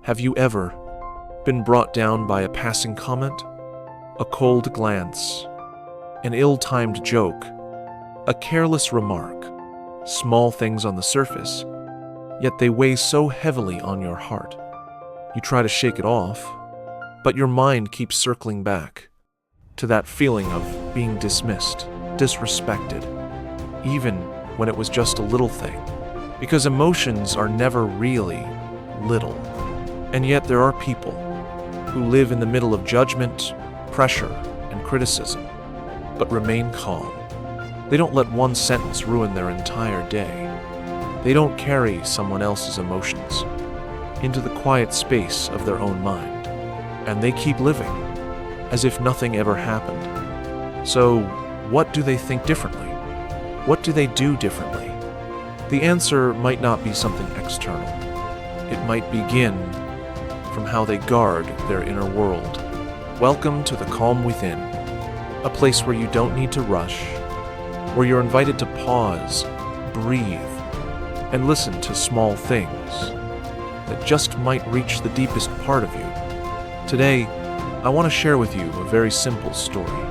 Have you ever been brought down by a passing comment, a cold glance, an ill-timed joke, a careless remark, small things on the surface, yet they weigh so heavily on your heart? You try to shake it off, but your mind keeps circling back to that feeling of being dismissed, disrespected, even when it was just a little thing. Because emotions are never really little. And yet there are people who live in the middle of judgment, pressure, and criticism, but remain calm. They don't let one sentence ruin their entire day. They don't carry someone else's emotions into the quiet space of their own mind. And they keep living as if nothing ever happened. So, what do they think differently? What do they do differently? The answer might not be something external. It might begin from how they guard their inner world. Welcome to the calm within, a place where you don't need to rush, where you're invited to pause, breathe, and listen to small things that just might reach the deepest part of you. Today, I want to share with you a very simple story.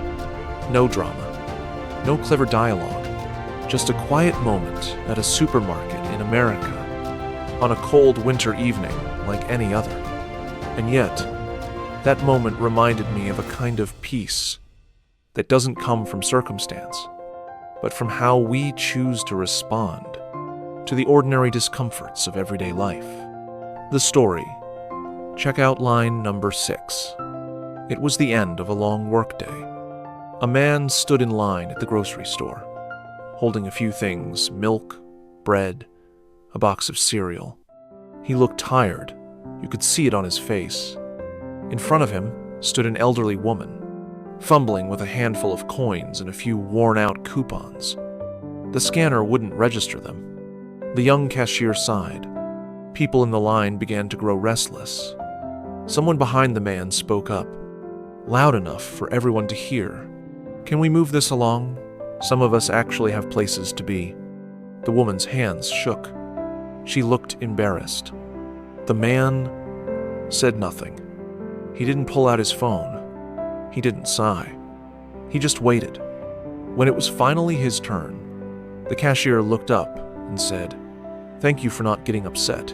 No drama, no clever dialogue, just a quiet moment at a supermarket in America on a cold winter evening like any other. And yet, that moment reminded me of a kind of peace that doesn't come from circumstance, but from how we choose to respond to the ordinary discomforts of everyday life. The story. Check out line number 6. It was the end of a long workday. A man stood in line at the grocery store, holding a few things: milk, bread, a box of cereal. He looked tired. You could see it on his face. In front of him stood an elderly woman, fumbling with a handful of coins and a few worn-out coupons. The scanner wouldn't register them. The young cashier sighed. People in the line began to grow restless. Someone behind the man spoke up, loud enough for everyone to hear. "Can we move this along? Some of us actually have places to be." The woman's hands shook. She looked embarrassed. The man said nothing. He didn't pull out his phone. He didn't sigh. He just waited. When it was finally his turn, the cashier looked up and said, "Thank you for not getting upset.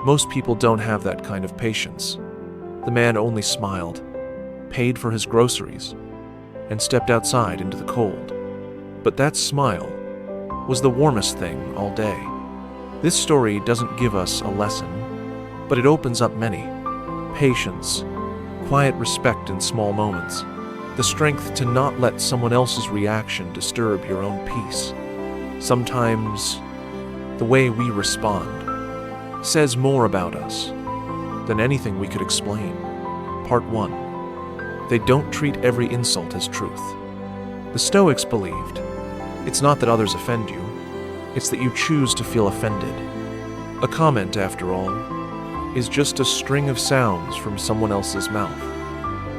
Most people don't have that kind of patience." The man only smiled, paid for his groceries, and stepped outside into the cold. But that smile was the warmest thing all day. This story doesn't give us a lesson, but it opens up many. Patience, quiet respect in small moments, the strength to not let someone else's reaction disturb your own peace. Sometimes the way we respond says more about us than anything we could explain. Part 1. They don't treat every insult as truth. The Stoics believed it's not that others offend you, it's that you choose to feel offended. A comment, after all, is just a string of sounds from someone else's mouth.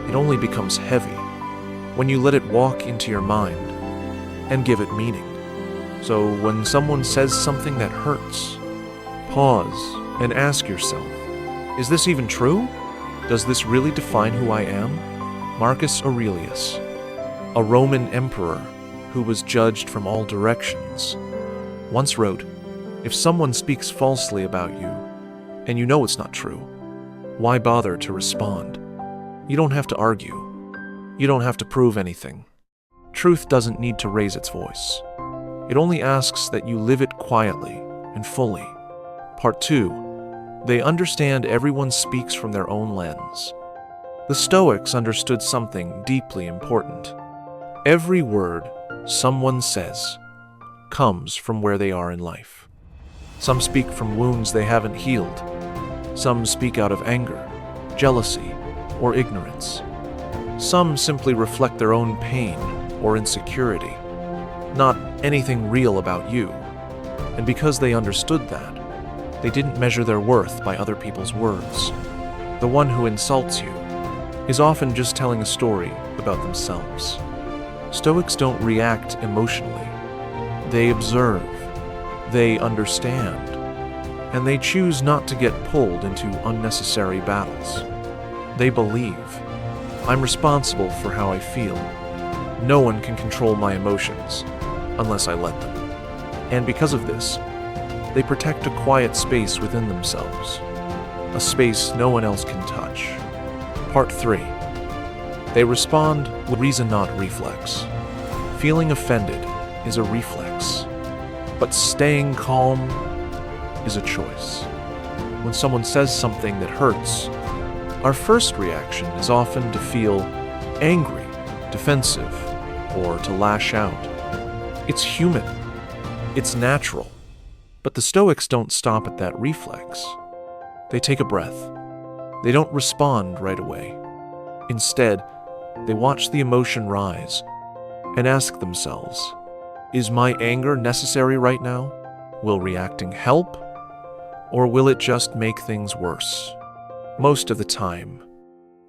It only becomes heavy when you let it walk into your mind and give it meaning. So when someone says something that hurts, pause and ask yourself, is this even true? Does this really define who I am? Marcus Aurelius, a Roman emperor who was judged from all directions, once wrote, "If someone speaks falsely about you, and you know it's not true, why bother to respond? You don't have to argue. You don't have to prove anything. Truth doesn't need to raise its voice. It only asks that you live it quietly and fully." Part 2. They understand everyone speaks from their own lens. The Stoics understood something deeply important. Every word someone says comes from where they are in life. Some speak from wounds they haven't healed. Some speak out of anger, jealousy, or ignorance. Some simply reflect their own pain or insecurity, not anything real about you. And because they understood that, they didn't measure their worth by other people's words. The one who insults you is often just telling a story about themselves. Stoics don't react emotionally. They observe, they understand, and they choose not to get pulled into unnecessary battles. They believe, I'm responsible for how I feel. No one can control my emotions unless I let them. And because of this, they protect a quiet space within themselves, a space no one else can touch. Part 3. They respond with reason, not reflex. Feeling offended is a reflex, but staying calm is a choice. When someone says something that hurts, our first reaction is often to feel angry, defensive, or to lash out. It's human. It's natural. But the Stoics don't stop at that reflex. They take a breath. They don't respond right away. Instead, they watch the emotion rise and ask themselves, is my anger necessary right now? Will reacting help? Or will it just make things worse? Most of the time,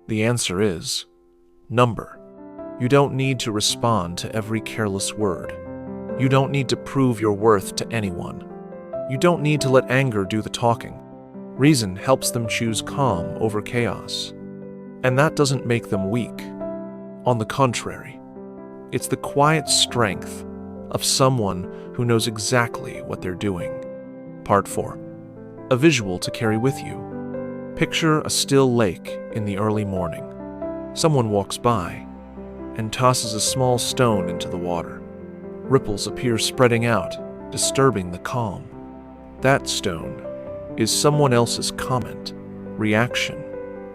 the answer is number. You don't need to respond to every careless word. You don't need to prove your worth to anyone. You don't need to let anger do the talking. Reason helps them choose calm over chaos. And that doesn't make them weak. On the contrary, it's the quiet strength of someone who knows exactly what they're doing. Part 4. A visual to carry with you. Picture a still lake in the early morning. Someone walks by and tosses a small stone into the water. Ripples appear spreading out, disturbing the calm. That stone is someone else's comment, reaction,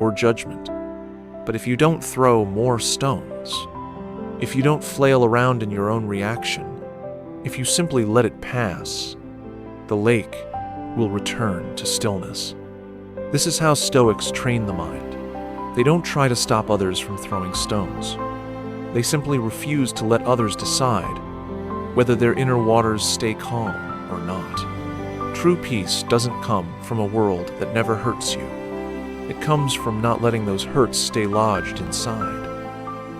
or judgment. But if you don't throw more stones, if you don't flail around in your own reaction, if you simply let it pass, the lake will return to stillness. This is how Stoics train the mind. They don't try to stop others from throwing stones. They simply refuse to let others decide whether their inner waters stay calm or not. True peace doesn't come from a world that never hurts you. It comes from not letting those hurts stay lodged inside.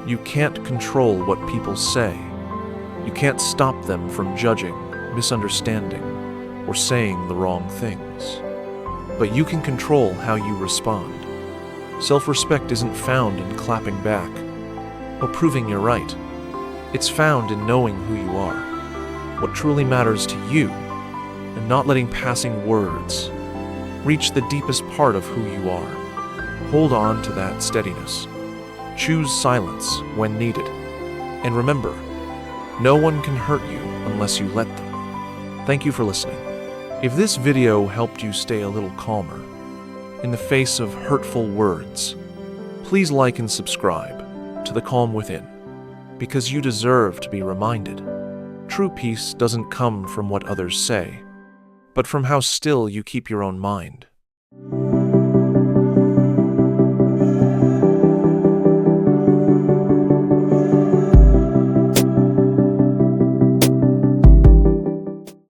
You can't control what people say. You can't stop them from judging, misunderstanding, or saying the wrong things. But you can control how you respond. Self-respect isn't found in clapping back or proving you're right. It's found in knowing who you are, what truly matters to you, and not letting passing words reach the deepest part of who you are. Hold on to that steadiness. Choose silence when needed. And remember, no one can hurt you unless you let them. Thank you for listening. If this video helped you stay a little calmer in the face of hurtful words, please like and subscribe to The Calm Within, because you deserve to be reminded. True peace doesn't come from what others say, but from how still you keep your own mind.